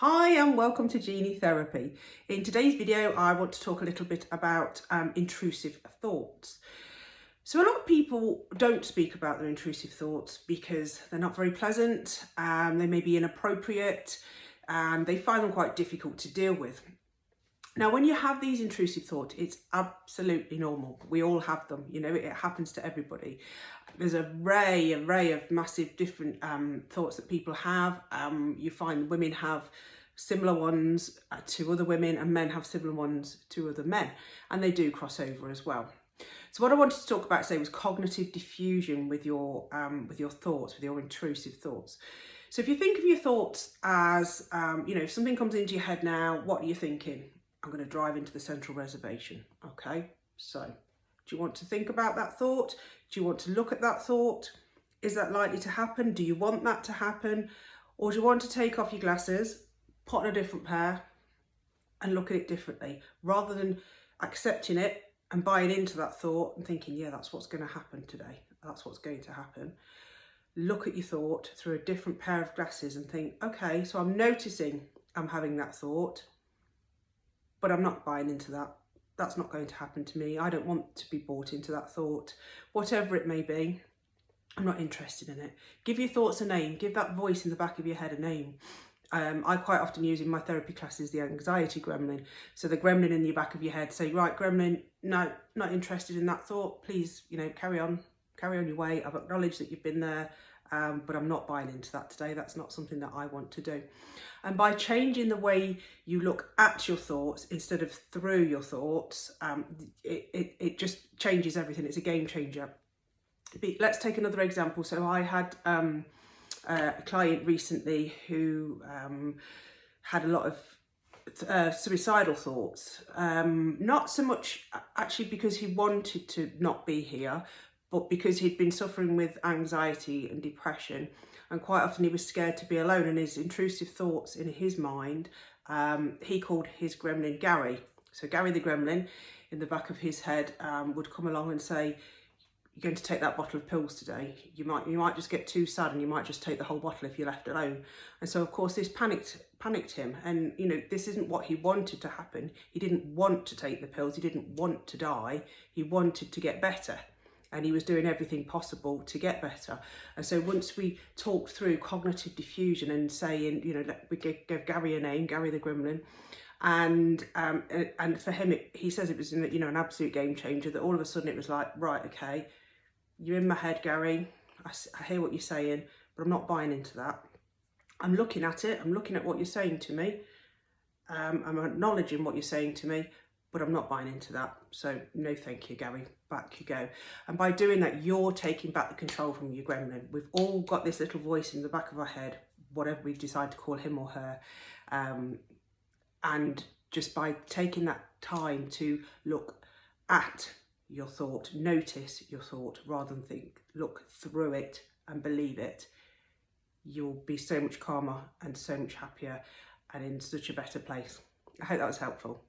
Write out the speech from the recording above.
Hi and welcome to Genie Therapy. In today's video I want to talk a little bit about intrusive thoughts. So a lot of people don't speak about their intrusive thoughts because they're not very pleasant, they may be inappropriate and they find them quite difficult to deal with. Now when you have these intrusive thoughts, it's absolutely normal. We all have them, you know, it happens to everybody. There's an array of massive different thoughts that people have. You find women have similar ones to other women and men have similar ones to other men, and they do cross over as well. So what I wanted to talk about today was cognitive diffusion with your thoughts, with your intrusive thoughts. So if you think of your thoughts as, you know, if something comes into your head now, what are you thinking? I'm going to drive into the central reservation. Okay, so do you want to think about that thought? Do you want to look at that thought? Is that likely to happen? Do you want that to happen? Or do you want to take off your glasses, put on a different pair and look at it differently, rather than accepting it and buying into that thought and thinking, yeah, that's what's going to happen today. That's what's going to happen. Look at your thought through a different pair of glasses and think, okay, so I'm noticing I'm having that thought, but I'm not buying into that. That's not going to happen to me. I don't want to be bought into that thought. Whatever it may be, I'm not interested in it. Give your thoughts a name. Give that voice in the back of your head a name. I quite often use in my therapy classes the anxiety gremlin. So the gremlin in the back of your head, say, right, gremlin, no, not interested in that thought. Please, you know, carry on your way. I've acknowledged that you've been there, but I'm not buying into that today. That's not something that I want to do. And by changing the way you look at your thoughts instead of through your thoughts, it just changes everything. It's a game changer. Let's take another example. So I had a client recently who had a lot of suicidal thoughts. Not so much actually because he wanted to not be here, but because he'd been suffering with anxiety and depression, and quite often he was scared to be alone, and his intrusive thoughts in his mind, he called his gremlin Gary. So Gary the gremlin in the back of his head would come along and say, you're going to take that bottle of pills today. You might just get too sad and you might just take the whole bottle if you're left alone. And so of course this panicked him, and you know, this isn't what he wanted to happen. He didn't want to take the pills, he didn't want to die, he wanted to get better. And he was doing everything possible to get better. And so once we talked through cognitive diffusion and saying, you know, we gave Gary a name, Gary the gremlin, and for him, he says it was, you know, an absolute game changer, that all of a sudden it was like, right, okay, you're in my head, Gary. I hear what you're saying, but I'm not buying into that. I'm looking at it. I'm looking at what you're saying to me. I'm acknowledging what you're saying to me, but I'm not buying into that. So no, thank you, Gary. Back you go. And by doing that, you're taking back the control from your gremlin. We've all got this little voice in the back of our head, whatever we decide to call him or her. And just by taking that time to look at your thought, notice your thought, rather than think, look through it and believe it, you'll be so much calmer and so much happier and in such a better place. I hope that was helpful.